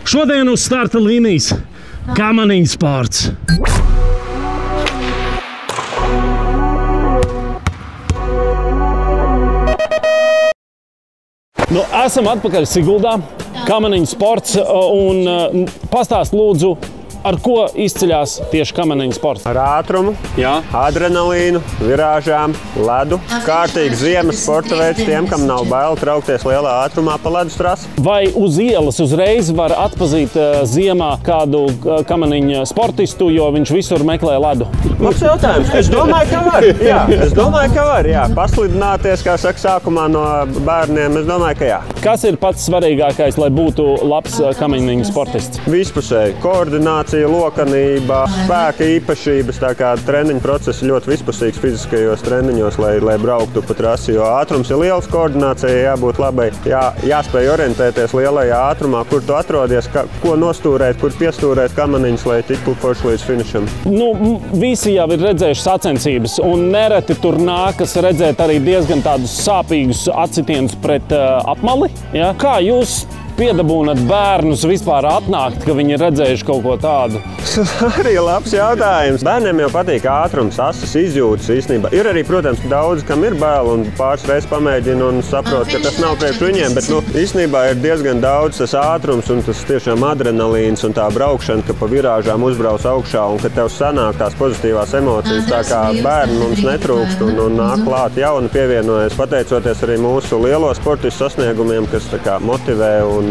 Šodien uz starta līnijas Kamaniņu sports. Nu, esam atpakaļ Siguldā, Kamaniņu sports, un pastāst lūdzu, ar ko izceļās tieši Kamaniņu sports? Ar ātrumu, adrenalīnu, virāžām, ledu. Kārtīgi ziemas sporta veids tiem, kam nav bail traukties lielā ātrumā pa ledus trasi. Vai uz ielas uzreiz var atpazīt ziemā kādu Kamaniņu sportistu, jo viņš visur meklē ledu? Labs jautājums. Es domāju, ka var. Es domāju, ka var. Paslidināties, kā saka, sākumā no bērniem, es domāju, ka jā. Kas ir pats svarīgākais, lai būtu labs Kamaniņu sportists? Vispusēji koordinācija, lokanība, spēka īpašības, tā kā treniņu process ļoti vispusīgs fiziskajos treniņos, lai brauktu pa trasi, jo ātrums ir liels, koordinācijai jābūt labai, jāspēj orientēties lielajā ātrumā, kur tu atrodies, ko nostūrēt, kur piestūrēt kamaniņus, lai tiktu forši līdz finišam. Nu, visi jau ir redzējuši sacensības, un nereti tur nākas redzēt arī diezgan tādus sāpīgus atsitienus pret apmali. Ja? Kā jūs piedabūnat bērnus vispār atnākt, ka viņi ir redzējuši kaut ko tādu? Arī labs jautājums. Bērniem jau patīk ātrums, asas izjūtas īstenībā. Ir arī, protams, daudzi, kam ir bail un pāris reizes pamēģina un saprot, ka tas nav priekš viņiem, bet īstenībā ir diezgan daudz tas ātrums un tas tiešām adrenalīns un tā braukšana, ka pa virāžām uzbrauc augšā un ka tev sanāk tās pozitīvās emocijas. Tā kā bērni mums netrūkst un nāk klāt jauni pievienojas, pateicoties arī mūsu lielo sportistu sasniegumiem, kas tā kā motivē un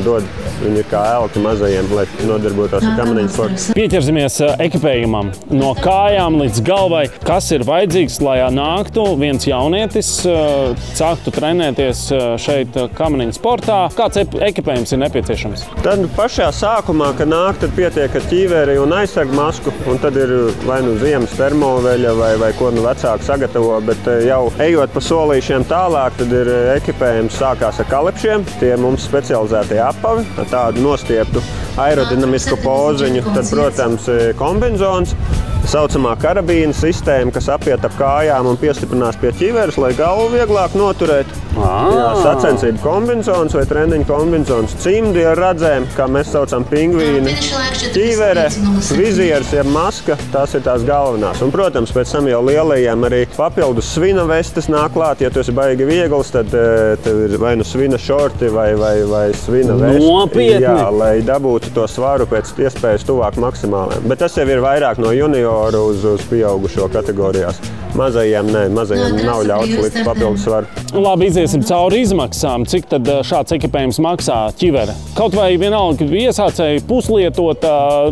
dod viņu kā elki mazajiem, lai nodarbotos ar kamaniņu sportu. Pieķersimies ekipējumam. No kājām līdz galvai. Kas ir vajadzīgs, lai nāktu viens jaunietis, sāktu trenēties šeit kamaniņu sportā? Kāds ekipējums ir nepieciešams? Tad pašā sākumā, kad nāk, tad pietiek ar ķīveri un aizsargu masku, un tad ir vai nu ziemas termoveļa vai ko nu vecāki sagatavo, bet jau ejot pa solīšiem tālāk, tad ir ekipējums sākās ar kalepšiem. Tie mums specializētie apavi, ar tādu nostieptu aerodinamisku poziņu, tad, protams, kombinzons, saucamā karabīna sistēma, kas apiet ap kājām un piestiprinās pie ķiveres, lai galvu vieglāk noturēt. Sacensību kombinzons vai treniņu kombinzons, cimdi ar radzēm, kā mēs saucam pingvīni, ķivere, vizieris, ja maska, tās ir tās galvenās. Un, protams, pēc tam jau lielajiem arī papildus svina vestes nāk klāt. Ja tu esi baigi viegls, tad tev ir vai nu svina šorti vai svina vesti. Nopietni! Jā, lai dabūtu to svaru pēc iespējas tuvāk maksimāliem. Bet tas jau ir vairāk no junioru uz pieaugušo kategorijās. Mazajiem nav ļauts likt papildus svaru. Labi, iziesim cauri izmaksām. Cik tad šāds ekipējums maksā ķivere? Kaut vai vienalga, ka iesācēji puslietot,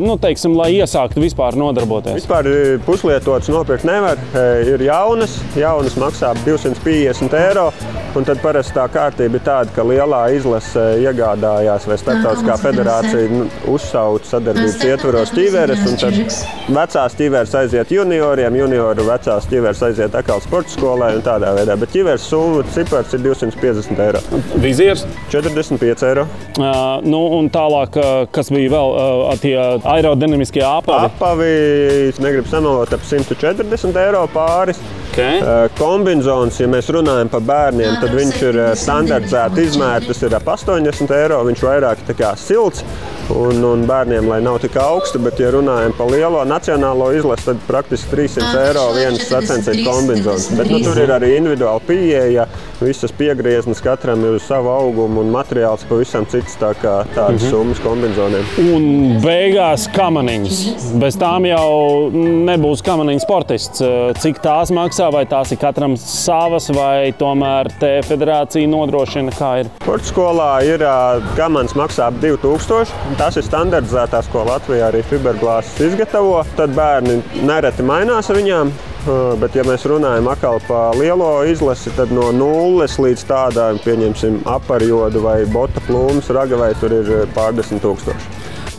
nu, teiksim, lai iesāktu vispār nodarboties. Vispār puslietotas nopirkt nevar. Ir jaunas maksā 250 eiro. Un tad parasti tā kārtība ir tāda, ka lielā izlase iegādājās vai starptautiskā federācija uzsauc sadarbības ietvaros ķiveres, un tad vecās ķiveres aiziet junioriem, junioru vecās ķiveres aiziet atkal sporta skolai un tādā veidā. Bet ķiveres summa cipars ir 250 eiro. Vizieris? 45 eiro. Nu, un tālāk, kas bija vēl tie aerodinamiskie apavi? Apavi, negribu samalot, ap 140 eiro pāris. Okay. Kombinzons, ja mēs runājam par bērniem, tad viņš ir standartizēti izmēri, tas ir ap 80 eiro, viņš vairāk tā kā silts un bērniem, lai nav tik augsta, bet ja runājam par lielo nacionālo izlasi, tad praktiski 300 eiro viens sacensību kombinzons. Bet tur ir arī individuāli pieeja, visas piegrieznes katram ir uz savu augumu un materiāls pavisam cits, tā kā tādas summas kombinzoniem. Un beigās kamaniņas. Bez tām jau nebūs kamaniņu sportists. Cik tās maksā, vai tās ir katram savas, vai tomēr te federācija nodrošina, kā ir? Sporta skolā ir kamanas maksā ap 2000. Tas ir standartizētās, ko Latvijā arī fiberglāzes izgatavo. Tad bērni nereti mainās ar viņām. Bet, ja mēs runājam atkal par lielo izlasi, tad no 0 līdz tādām, pieņemsim, aparjodu vai bota plūmas ragavai, tur ir pār 10 000.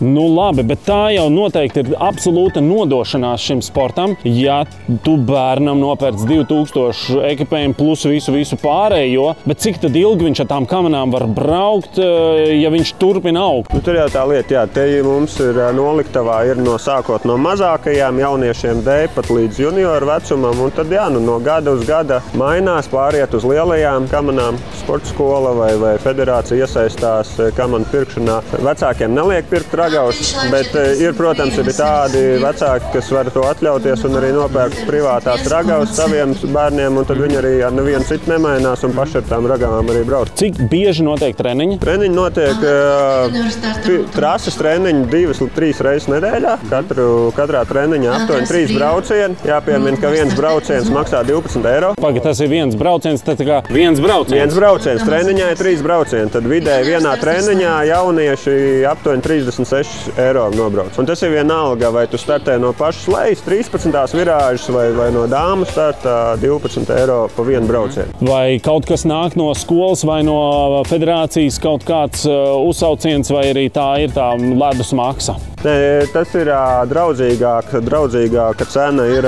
Nu labi, bet tā jau noteikti ir absolūta nodošanās šim sportam. Ja tu bērnam nopērc 2000 ekipējumu plus visu pārējo, bet cik tad ilgi viņš ar tām kamanām var braukt, ja viņš turpina augt? Nu, tur jau tā lieta, jā, te mums ir noliktavā sākot no mazākajām jauniešiem pat līdz junioru vecumam, un tad jā, no gada uz gada mainās, pāriet uz lielajām kamanām. Sporta skola vai federācija iesaistās kamanu pirkšanā. Vecākiem neliek pirkt ragavus, bet ir, protams, arī tādi vecāki, kas var to atļauties un arī nopērkt privātās ragavus saviem bērniem, un tad viņi arī ar nevienu citu nemainās un paši ar tām ragavām arī brauc. Cik bieži notiek treniņi? Treniņi notiek trases treniņi 2-3 reizes nedēļā. Katrā treniņā aptuveni 3 braucieni. Jāpiemina, ka viens brauciens maksā 12 eiro. Pagaid, tas ir viens brauciens, tad kā viens brauciens? Viens brauciens. Treniņā ir 3 braucieni. Tad vidēji vienā treniņā jaunieši aptuveni 36 eiro nobrauc. Un tas ir vienalga, vai tu startē no pašas lejas 13. virāžas vai no dāmu starta 12 eiro pa vienu braucienu. Vai kaut kas nāk no skolas vai no federācijas, kaut kāds uzsauciens, vai arī tā ir tā ledus maksa? Tas ir draudzīgāka cena ir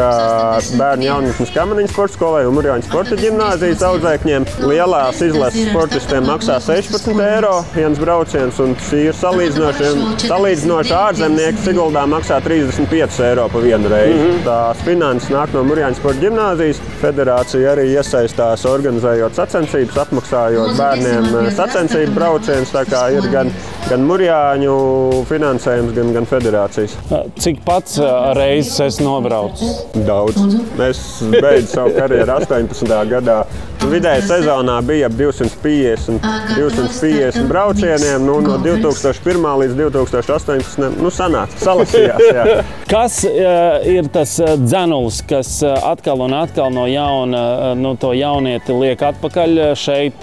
bērnu jaunatnes kamaniņu sporta skolai un Murjāņu sporta ģimnāzijas audzēkņiem. Lielās izlases sportistiem maksā 16 eiro viens brauciens, un ir salīdzinoši ārzemnieki Siguldā maksā 35 eiro pa vienu reizi. Tās finanses nāk no Murjāņu sporta ģimnāzijas. Federācija arī iesaistās organizējot sacensības, apmaksājot bērniem sacensību braucienus, tā kā ir gan Murjāņu finansējums, gan federācijas. Cik pats reizes esi nobraucis? Daudz. Es beidzu savu karjeru 18. gadā. Vidēji sezonā bija ap 250 braucieniem, no 2001. līdz 2018. Salasījās. Jā. Kas ir tas dzenulis, kas atkal un atkal no jauna to jaunieti liek atpakaļ šeit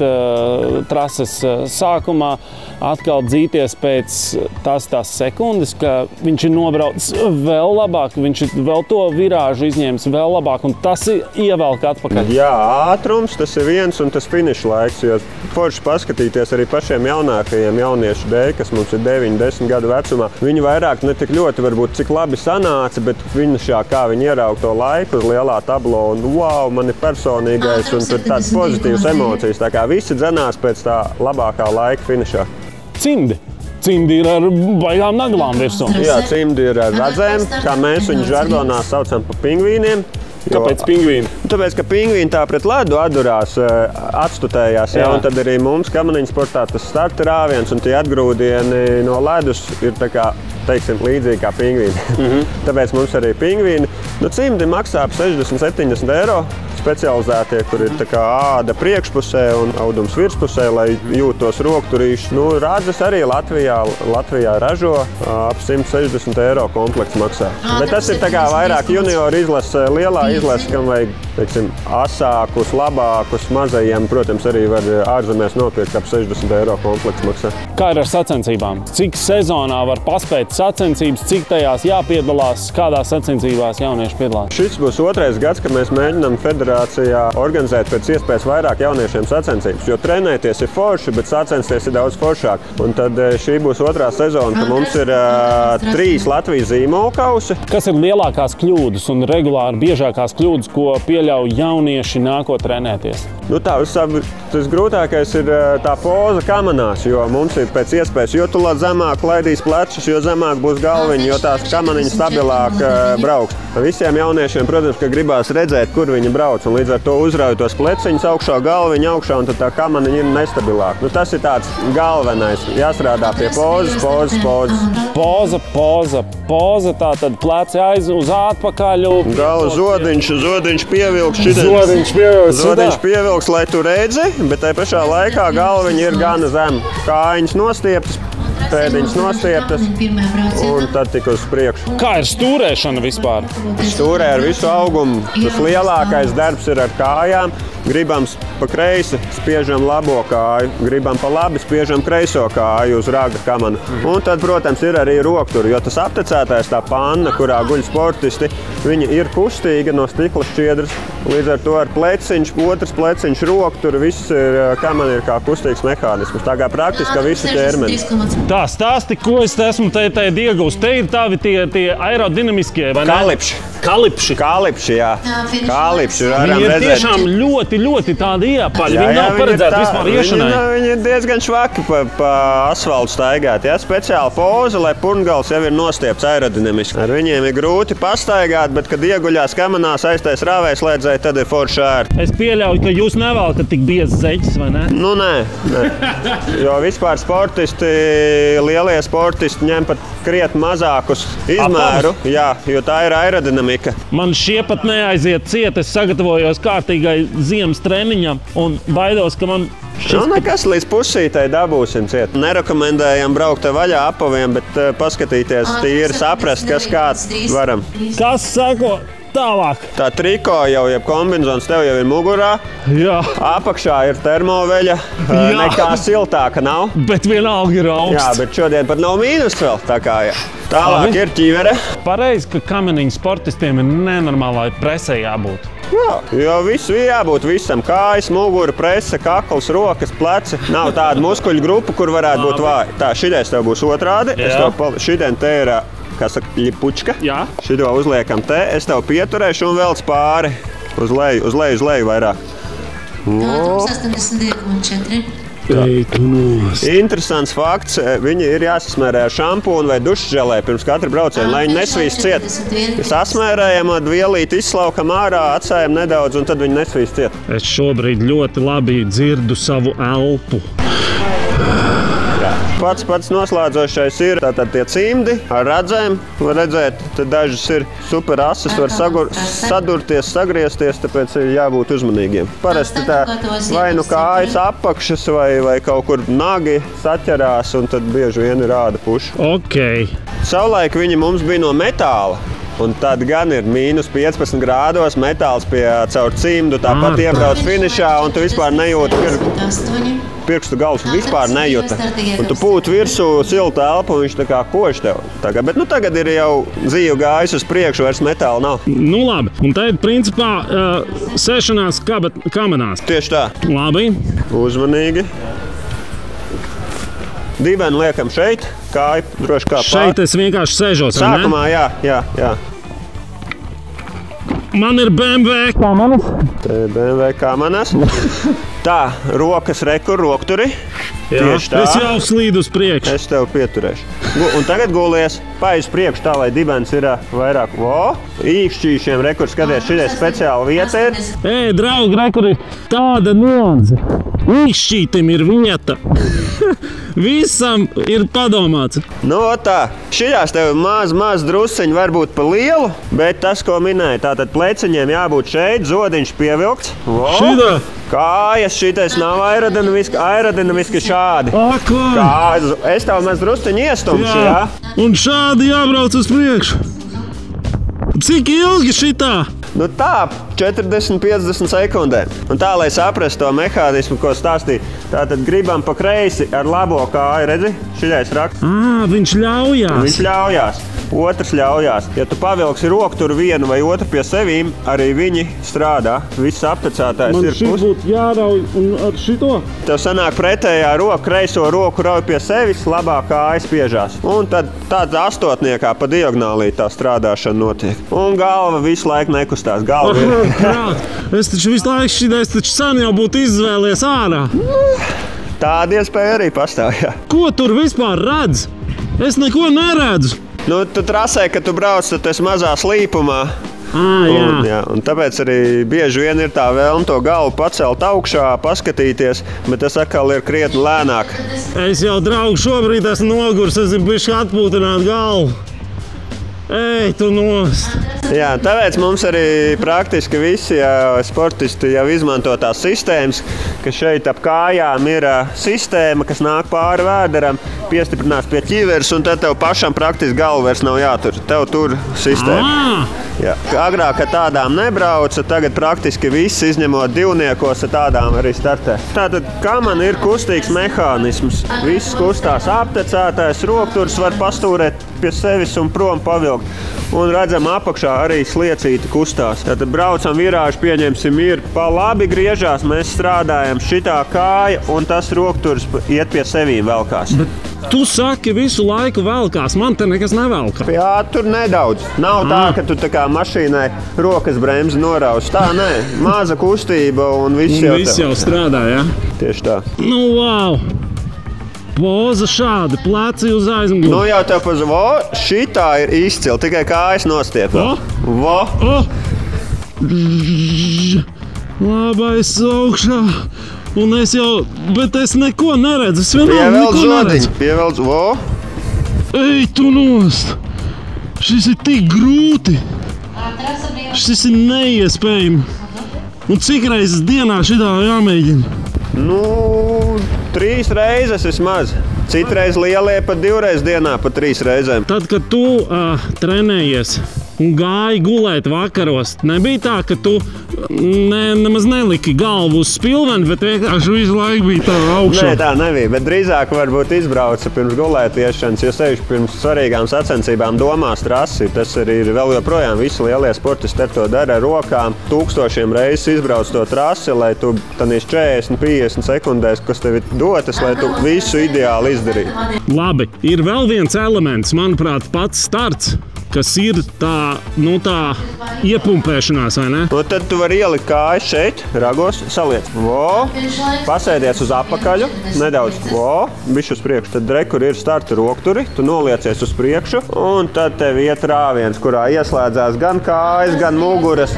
trases sākumā, atkal dzīties pēc tās sekundes, ka viņš ir nobraucis vēl labāk, viņš ir vēl to virāžu izņēmis vēl labāk, un tas ievelk atpakaļ? Jā, ātrums, tas ir viens, un tas finiša laiks, jo forši paskatīties arī pašiem jaunākajiem jauniešu dēļ, kas mums ir 9-10 gadu vecumā. Viņi vairāk ne tik ļoti varbūt cik labi sanāca, bet finišā kā viņi ieraug to laiku uz lielā tablo, un wow, man ir personīgais, un tur tāds pozitīvs emocijas. Tā kā visi dzenās pēc tā labākā laika finišā. Cimdi. Cimdi ir ar baigām naglām virsū. Jā, cimdi ir ar radzēm, kā mēs viņu žargonā saucam pa pingvīniem. Kāpēc pingvīni? Tāpēc, ka pingvīni tā pret ledu atdurās, atstutējās, jā, un tad arī mums kamaniņu sportā tas starta rāviens un tie atgrūdieni no ledus ir tā kā, teiksim, līdzīgi kā pingvīni. Tāpēc mums arī pingvīni. Cimdi maksā ap 60-70 eiro. Specializētie, kur ir tā kā āda priekšpusē un audums virspusē, lai jūtos rokturīšus. Rādzes arī Latvijā ražo ap 160 eiro komplekts maksā. Bet tas ir tā kā vairāk junioru izlase, lielā izlase, kam vajag, teiksim, asākus, labākus, mazajiem, protams, arī var ārzemēs nopirkt ap 60 eiro komplekts maksā. Kā ir ar sacensībām? Cik sezonā var paspēt sacensības, cik tajās jāpiedalās, kādās sacensībās jaunieši piedalās? Šis būs 2. gads, kad mēs mēģinām federācijā organizēt pēc iespējas vairāk jauniešiem sacensības, jo trenēties ir forši, bet sacensties ir daudz foršāk. Un tad šī būs 2. sezona, ka mums ir 3 Latvijas zīmola kausi. Kas ir lielākās kļūdas un regulāri biežākās kļūdas, ko pieļauj jaunieši nākot trenēties? Tas grūtākais ir tā poza kamanās, jo mums ir pēc iespējas, jo tu zemāk laidīs plečus, jo zemāk būs galviņi, jo tās kamaniņas stabilāk brauks. Visiem jauniešiem, protams, ka gribās redzēt, kur viņi brauc, un līdz ar to uzrauj tos pleciņus augšā, galviņu augšā, un tad tā kamaniņa ir nestabilāka. Tas ir tāds galvenais. Jāstrādā pie pozas. Poza, tā tad pleci uz atpakaļ. Gala zodiņš pievilks. Zodiņš pievilks, lai tu redzi, bet tajā pašā laikā galviņa ir gana zem. Kājiņas nostieptas, pēdiņas nostieptas, un tad tik uz priekšu. Kā ir stūrēšana vispār? Stūrē ar visu augumu. Tas lielākais darbs ir ar kājām. Gribam pa kreisi, spiežam labo kāju, gribam pa labi, spiežam kreiso kāju uz raga kamanu. Un tad, protams, ir arī rokturi, jo tas aptecētais, tā panna, kurā guļ sportisti, viņa ir kustīga no stikla šķiedras. Līdz ar to ar pleciņš, otrs pleciņš, rokturi, viss ir, kamana ir kā kustīgs mehānisms. Tā kā praktiski visu ķermeni. Tā, Tā, stāsti, ko es esmu te ieguvis. Te ir tavi tie aerodinamiskie, vai ne? Kalipši. Kalipši, jā. Kalipši. Viņi ir tiešām ļoti tādi iepaļi. Viņi nav paredzēti vispār iešanai. Viņi ir diezgan švaki pa asfaltu staigāt. Jā, speciāla poza, lai purngals jau ir nostiepts aerodinamiski. Ar viņiem ir grūti pastaigāt, bet, kad ieguļās kamanās aiztais rāvējslēdzēji, tad ir forši ērti. Es pieļauju, ka jūs nevēlat tik biezs zeķis, vai ne? Nu, nē. Jo vispār sportisti, lielie sportisti ņem pat krietni mazākus izmēru, jā, jo tā ir aerodinamika. Man šie pat neaiziet ciet, es sagatavojos kārtīgai ziemas treniņam un baidos, ka man Nu, nekas līdz pusītei dabūsim ciet. Nerekomendējam braukt vaļā apaviem, bet paskatīties tīri, saprast, kas kāds varam. Kas seko tālāk? Tā triko jau, jeb kombinzons tev jau ir mugurā. Jā. Apakšā ir termoveļa. Nekā siltāka nav. Bet vienalga ir augsts. Jā, bet šodien pat nav mīnus vēl. Tā kā, jā. Tālāk ir ķivere. Pareizi, ka kameniņu sportistiem ir nenormālai presē jābūt. Jā, jo visu ir jābūt visam. Kājas, mugura, prese, kakls, rokas, pleci. Nav tāda muskuļu grupa, kur varētu būt vāja. Tā, šitais tev būs otrādi. Šitien te ir, kā saka, ļipučka. Jā. Šito uzliekam te. Es tev pieturēšu un velc pāri. Uz leju vairāk. 82,4. Interesants fakts. Viņi ir jāsasmērē ar šampūnu vai dušželē pirms katra brauciena, lai viņi nesvīst ciet. Sasmērējam, vielīti izslaukam ārā, atstājam nedaudz un tad viņi nesvīst ciet. Es šobrīd ļoti labi dzirdu savu elpu. Pats noslēdzošais ir tātad tie cimdi ar radzēm. Var redzēt, tad dažas ir super asas, var sadurties, sagriezties, tāpēc ir jābūt uzmanīgiem. Parasti tā vai nu kājas apakšas vai kaut kur nagi saķerās un tad bieži vien ir āda puša. Ok. Savulaik viņi mums bija no metāla. Un tad gan ir mīnus 15 grādos, metāls caur cimdu, tāpat iebrauc finišā un tu vispār nejūti pirkstu galus, vispār nejūta. Un tu pūti virsū silta elpa un viņš tā kā kož tev. Bet tagad ir jau dzīve gājis uz priekšu, vairs metāla nav. Nu labi, un tad principā sēšanās kamanās. Tieši tā. Labi. Uzmanīgi. Dibeni liekam šeit, kāju droši kā pār. Šeit es vienkārši sēžos, vai ne? Sākumā, jā. Man ir BMW kamanas. Te ir BMW kamanas. Tā, rokas rokturi. Tieši tā. Es jau slīdu uz priekšu. Es tev pieturēšu. Un tagad gulies, paiz priekšu tā, lai dibens ir vairāk. Īkšķīšiem rekurs, skaties, šitais speciāla vieta ir. Ej, draugi, rekur ir tāda nuanse. Īkšķītim ir vieta. Visam ir padomāts. Nu, tā. Šajās tev maz drusceņi var būt pa lielu, bet tas, ko minēja, tātad pleciņiem jābūt šeit, zodiņš pievilkts. Šitā? Kājas šitais nav aerodinamiski šādi. Es tev maz drusceņi iestumšu, jā? Un šādi jābrauc uz priekšu. Cik ilgi šitā? Nu tā, 40-50 sekundēm. Un tā, lai saprastu to mehānismu, ko stāstīju, tātad gribam pa kreisi ar labo kāju, redzi? Šitais raksts. Viņš ļaujās. Viņš ļaujās. Otrs ļaujās. Ja tu pavilksi rokturu vienu vai otru pie sevīm, arī viņi strādā. Viss aptecētājs ir Man būtu jārauj un ar šito? Tev sanāk pretējā roka, kreiso roku rauj pie sevis, labā kāja spiežās. Un tad tādā astotniekā pa diagonālī tā strādāšana notiek. Un galva visu laiku nekustās. Galva ir. Es taču visu laiku šitais taču sen jau būtu izvēlies ārā. Tāda iespēja arī pastāv, jā. Ko tur vispār redz? Es neko neredzu. Nu, tu trasē, ka tu brauc, tad tu esi mazā slīpumā. Un tāpēc arī bieži vien ir tā vēlme to galvu pacelt augšā, paskatīties, bet tas atkal ir krietni lēnāk. Es jau, draugi, šobrīd esmu nogurs, es gribu bišķi atpūtināt galvu. Ej, tu nost! Jā, tāpēc mums arī praktiski visi sportisti jau izmanto tās sistēmas, ka šeit ap kājām ir sistēma, kas nāk pāri vēderam, piestiprinās pie ķiveres, un tad tev pašam praktiski galva vairs nav jātur. Tev tur sistēma. Jā. Agrāk ar tādām nebrauca, tagad praktiski visi izņemot divniekos ar tādām arī startē. Tātad, kā man ir kustīgs mehānisms, viss kustās aptecētājs, rokturs var pastūrēt pie sevis un prom pavilkt. Un redzam, apakšā arī sliecīti kustās. Tātad braucam virāžu, pieņemsim, ir pa labi griežās, mēs strādājam šitā kāja un tas rokturs iet pie sevīm velkās. Tu saki, visu laiku velkās, man te nekas nevelkā. Jā, tur nedaudz. Nav tā, ka tu tā kā mašīnai rokas bremzi norausi. Tā, nē, maza kustība un viss jau strādā, jā? Tieši tā. Nu, wow! Poza šādi, pleci uz aizmuguri. Nu jau tev paz, šitā ir izcili, tikai kājas nostiep. Labais augšā. Un bet es neko neredzu, es vienmēr neko neredzu. Pievelc, Ej, tu nost! Šis ir tik grūti! Šis ir neiespējami! Un cik reizes dienā šitā jāmēģina? Nu, 3 reizes vismaz. Citreiz lielie pat 2 reizes dienā, pat 3 reizēm. Tad, kad tu trenējies un gāji gulēt vakaros, nebija tā, ka tu nemaz neliki galvu uz spilveni, bet vienkārši visu laiku bija tā augšā? Nē, tā nebija, bet drīzāk varbūt izbrauca pirms gulētiešanas, jo sevišķi pirms svarīgām sacensībām domās trasi. Tas arī ir vēl joprojām visi lielie sportisti to dara ar rokām. 1000 reizes izbrauc to trasi, lai tu tanīs 40-50 sekundēs, kas tev ir dotas, lai tu visu ideāli izdarītu. Labi, ir vēl viens elements, manuprāt, pats starts, kas ir tā iepumpēšanās, vai ne? Un tad tu vari ielikt kājas šeit, ragos, saliec. Pasēdies uz apakaļu, nedaudz, bišķi uz priekšu. Tad kur ir starta rokturi, tu noliecies uz priekšu, un tad tev iet rāviens, kurā ieslēdzās gan kājas, gan muguras.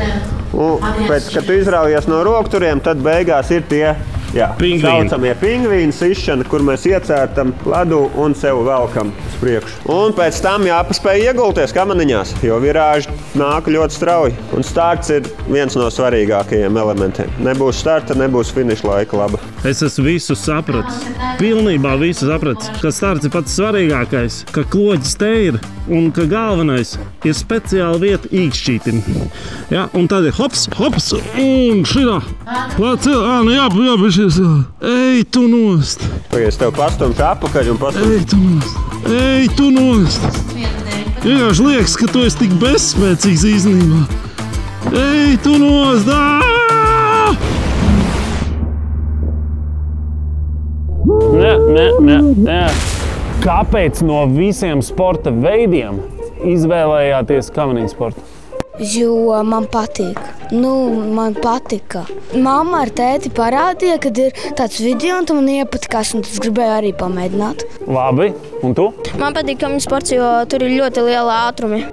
Un pēc, kad tu izraujies no rokturiem, tad beigās ir tie saucamie pingvīnu sišana, kur mēs iecērtam ledu un sev velkam uz priekšu. Un pēc tam jāpaspēj iegulties kamaniņās, jo virāži nāk ļoti strauji. Un starts ir viens no svarīgākajiem elementiem. Nebūs starta, nebūs finiša laika laba. Es esmu visu sapratis. Pilnībā visu sapratis. Ka starts ir pats svarīgākais, ka kloģis te ir un ka galvenais ir speciāla vieta īkšķītim. Ja, un tad ir hops, un šitā. Ej, tu nost! Es tev pastumšu apakaļ un pastumšu. Ej, tu nost! Vienkārši liekas, ka tu esi tik bezspēcīgs īstenībā. Ej, tu nost! Nē. Kāpēc no visiem sporta veidiem izvēlējāties kamaniņu sportu? Jo man patīk. Man patika. Mamma ar tēti parādīja, kad ir tāds video, un man iepatikās, un es gribēju arī pamēģināt. Labi, un tu? Man patīk kamaniņu sports, jo tur ir ļoti liela ātrumi.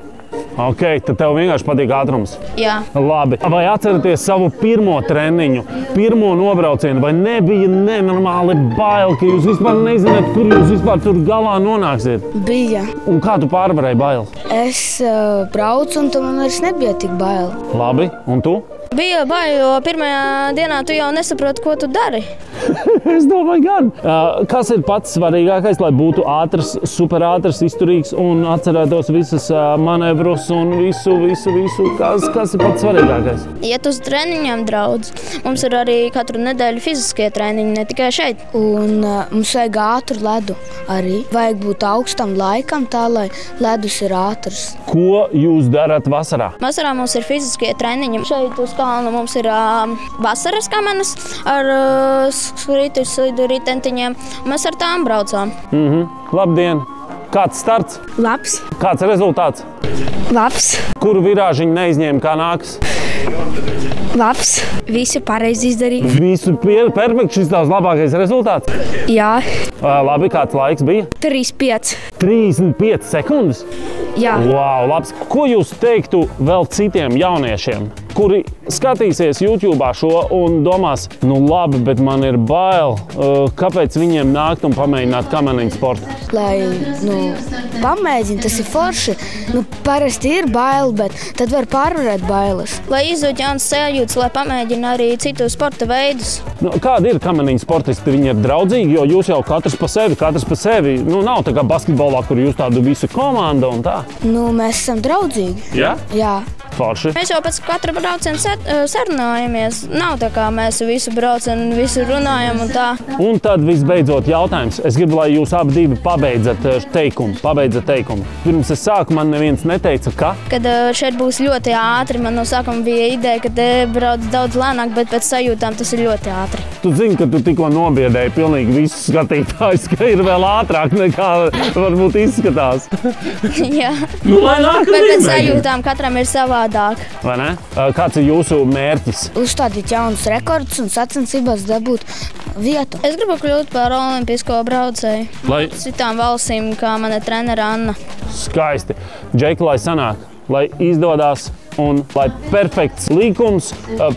Ok, tad tev vienkārši patīk ātrums? Jā. Labi. Vai atceraties savu pirmo treniņu, pirmo nobraucienu, vai nebija nenormāli bail, ka jūs vispār nezināt, kur jūs vispār tur galā nonāksiet? Bija. Un kā tu pārvarēji bail? Es braucu, un man vairs nebija tik bail. Labi, un tu? Bija bail, jo pirmajā dienā tu jau nesaproti, ko tu dari. Es domāju, gan. Kas ir pats svarīgākais, lai būtu ātrs, superātrs, izturīgs un atcerētos visas manevrus un visu? Kas ir pats svarīgākais? Iet uz treniņiem draudz. Mums ir arī katru nedēļu fiziskie treniņi, ne tikai šeit. Un mums vajag ātru ledu arī. Vajag būt augstam laikam tā, lai ledus ir ātrs. Ko jūs darat vasarā? Vasarā mums ir fiziskie treniņi. Šeit uz kalnu mums ir vasaras kamenas ar slidu ritentiņiem. Mēs ar tām braucām. Labdien! Kāds starts? Labs. Kāds rezultāts? Labs. Kuru virāžiņu neizņēma, kā nākas? Labs. Visu pareizi izdarīja. Visu perfekti, šis tavs labākais rezultāts? Jā. Labi, kāds laiks bija? 35. 35 sekundes? Jā. Wow, labs. Ko jūs teiktu vēl citiem jauniešiem, kuri skatīsies YouTube'ā šo un domās, labi, bet man ir bail, kāpēc viņiem nākt un pamēģināt kamaniņu sportu? Lai, pamēģina, tas ir forši. Parasti ir bail, bet tad var pārvarēt bailes. Lai izzūd jaunas sajūtas, lai pamēģina arī citu sporta veidus. Kādi ir kamaniņu sportisti? Viņi ir draudzīgi, jo jūs jau katrs pa sevi. Nav tā kā basketbolā, kur jūs tādu visu komanda un tā. Mēs esam draudzīgi. Jā? Jā. forši. Mēs jau pēc katra brauciena sarunājamies. Nav tā kā mēs visu braucienu, visu runājam un tā. Un tad visbeidzot jautājums. Es gribu, lai jūs abi divi pabeidzat teikumu. Pirms es sāku, man neviens neteica, ka? Kad šeit būs ļoti ātri, man no sākuma bija ideja, ka te brauc daudz lēnāk, bet pēc sajūtām tas ir ļoti ātri. Tu zini, ka tu tikko nobiedēji pilnīgi visus skatītājus, ka ir vēl ātrāk nekā varbūt izskatās. Jā. Lēnāk bet pēc sajūtām katram ir savādāk. Vai ne? Kāds ir jūsu mērķis? Uzstādīt jaunus rekordus un sacensībās dabūt vietu. Es gribu kļūt par olimpisko braucēju. Lai Citām valstīm, kā mana trenera Anna. skaisti. Džeki, lai sanāk, lai izdodas un lai perfekts līkums,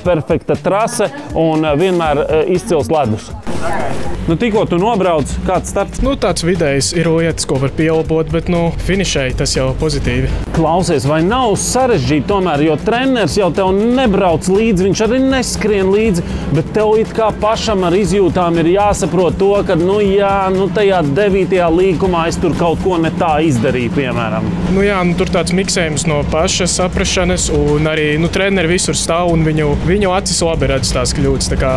perfekta trase un vienmēr izcils ledus. Nu, tikko tu nobrauc, kāds starts? Tāds vidējs ir lietas, ko var pielabot, bet finišēji tas jau pozitīvi. Klausies, vai nav sarežģīti tomēr, jo treneris jau tev nebrauc līdzi, viņš arī neskrien līdzi, bet tev it kā pašam ar izjūtām ir jāsaprot to, ka, tajā 9. līkumā es tur kaut ko ne tā izdarīju, piemēram. Tur tāds miksējums no pašas saprašanas, un arī treneri visur stāv, un viņu acis labi redz tās kļūdas. Tā kā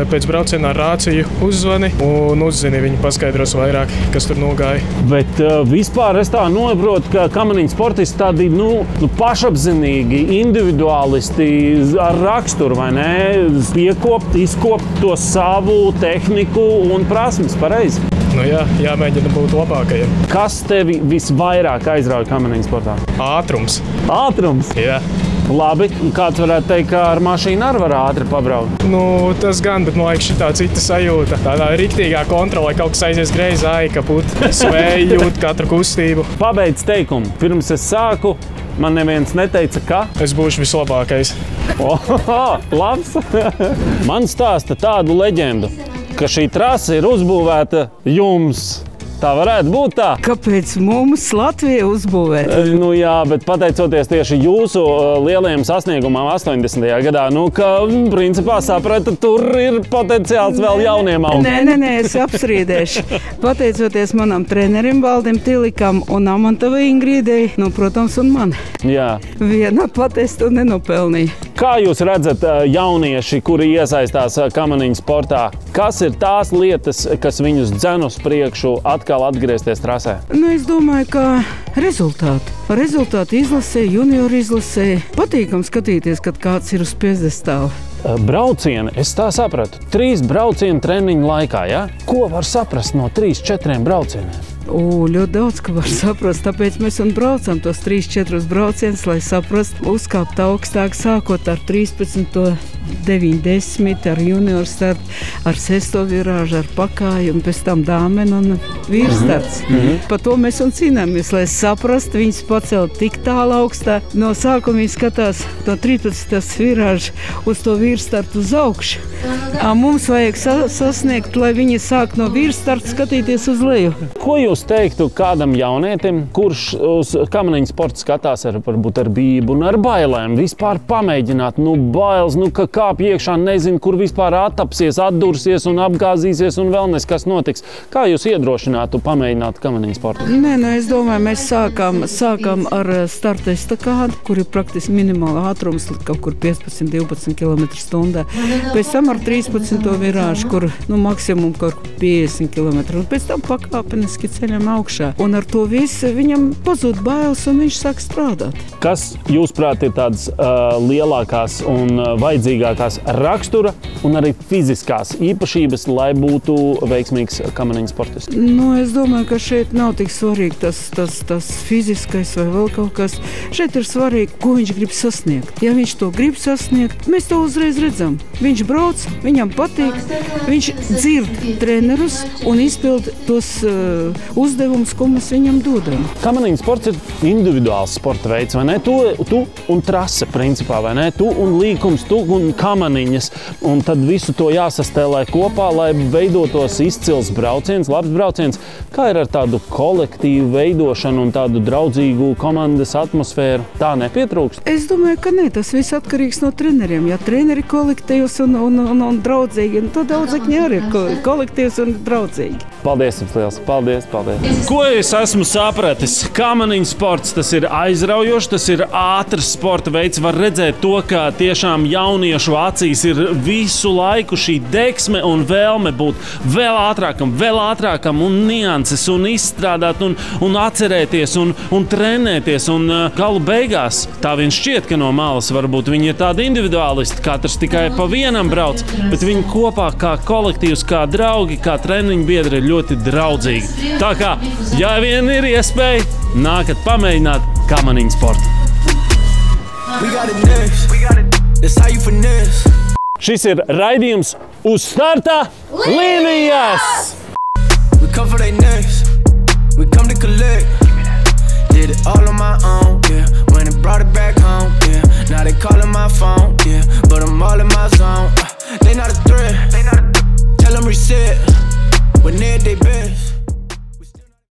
pēc brauciena ar rāciju uzzvani un uzzini, viņi paskaidros vairāk, kas tur nogāja. Bet vispār es tā noprotu, ka kamaniņu sportisti tādi pašapzinīgi, individuālisti ar raksturu, vai ne? Piekopt, izkopt to savu tehniku un prasmes, pareizi? Jāmēģina būt labākajiem. Kas tevi visvairāk aizrauja kamaniņu sportā? Ātrums. Ātrums? Jā. Labi, kāds varētu teikt, ka ar mašīnu arī var ātri pabraukt? Tas gan, bet man liekas šitā cita sajūta. Tādā riktīgā kontrolē kaut kas aizies greizi, kaput, svēji jūt katru kustību. Pabeidz teikumu. Pirms es sāku, man neviens neteica, ka? Es būšu vislabākais. Labs! Man stāsta tādu leģendu, ka šī trase ir uzbūvēta jums. Tā varētu būt tā. Kāpēc mums Latvija uzbūvēta? Jā, bet pateicoties tieši jūsu lielajiem sasniegumam 80. gadā, ka principā saprata, tur ir potenciāls vēl jauniem augiem. Nē, es apstrīdēšu. Pateicoties manam trenerim Valdim Tilikam un Amantavai Ingrīdei, protams, un man. Jā. Viena patiesi to nenopelnīja. Kā jūs redzat jaunieši, kuri iesaistās kamaniņu sportā? Kas ir tās lietas, kas viņus dzen uz priekšu atkal atgriezties trasē? Es domāju, ka rezultāti izlasē, junioru izlasē. Patīkam skatīties, kad kāds ir uz piedestāla. Braucieni, es tā sapratu, 3 braucienu treniņu laikā, ja? Ko var saprast no 3-4 braucieniem? Ļoti daudz, ko var saprast, tāpēc mēs braucam tos 3-4 braucienus, lai saprastu, uzkāpt augstāk, sākot ar 13, 9-10, ar junioru startu, ar 6. virāžu, ar pakāju, un pēc tam dāmenu un vīrstarts. Par to mēs cīnāmies, lai saprastu, viņus pacelt tik tālu augstā. No sākuma viņi skatās no 13. virāžu uz to vīrstartu uz augšu. Mums vajag sasniegt, lai viņi sāk no vīrstarta skatīties uz leju. Ko jūs teiktu kādam jaunietim, kurš uz kamaniņu sportu skatās varbūt ar bību un ar bailēm? Vispār pamēģināt, bailes, ka kāp iekšā, nezinu, kur vispār attapsies, atdursies un apgāzīsies un vēl nes kas notiks. Kā jūs iedrošinātu pamēģināt kamaniņu sportu? Es domāju, mēs sākam ar starta estakādi, kur ir praktiski minimāla ātrums, kaut kur 15-12 km/h. Pēc tam ar 13. virāžu, kur maksimum kaut 50 km. Un pēc tam pakāpeniski ceļam augšā. Un ar to visu viņam pazūd bailes un viņš sāk strādāt. Kas, jūsuprāt, ir tādas lielākās un vajadzīgākās rakstura un arī fiziskās īpašības, lai būtu veiksmīgs kamaniņu sportists? Es domāju, ka šeit nav tik svarīgi tas fiziskais vai vēl kaut kas. Šeit ir svarīgi, ko viņš grib sasniegt. Ja viņš to grib sasniegt, mēs to uzreiz redzam. Viņš brauc, viņam patīk, viņš dzird trenerus un izpild tos uzdevumus, ko mēs viņam dodam. Kamaniņu sports ir individuāls sporta veids, vai ne? Tu un trase, principā, vai ne? Tu un līkums, tu un kamaniņas. Un tad visu to jāsastēlē kopā, lai veidotos izcils brauciens, labs brauciens. Kā ir ar tādu kolektīvu veidošanu un tādu draudzīgu komandas atmosfēru? Tā nepietrūkst? Es domāju, ka ne. Tas viss atkarīgs no treneriem. Ja treneri kolektīvs un draudzīgi, tad audzekņi arī ir kolektīvs un draudzīgi. Paldies jums liels! Paldies! Ko es esmu sapratis? Kamaniņu sports, tas ir aizraujošs, tas ir ātrs sporta veids. Var redzēt to, ka tiešām jauniešu acīs ir visu laiku šī deksme un vēlme būt vēl ātrākam un nianses un izstrādāt un atcerēties un trenēties. Un galu beigās tā vien šķiet, ka no malas varbūt viņi ir tādi individuālisti, katrs tikai pa vienam brauc, bet viņi kopā kā kolektīvs, kā draugi, kā treniņu biedri ir ļoti draudzīgi. Tā kā, ja vien ir iespēja, nākat pamēģināt kamaniņu sportu. Šis ir raidījums Uz starta līnijas!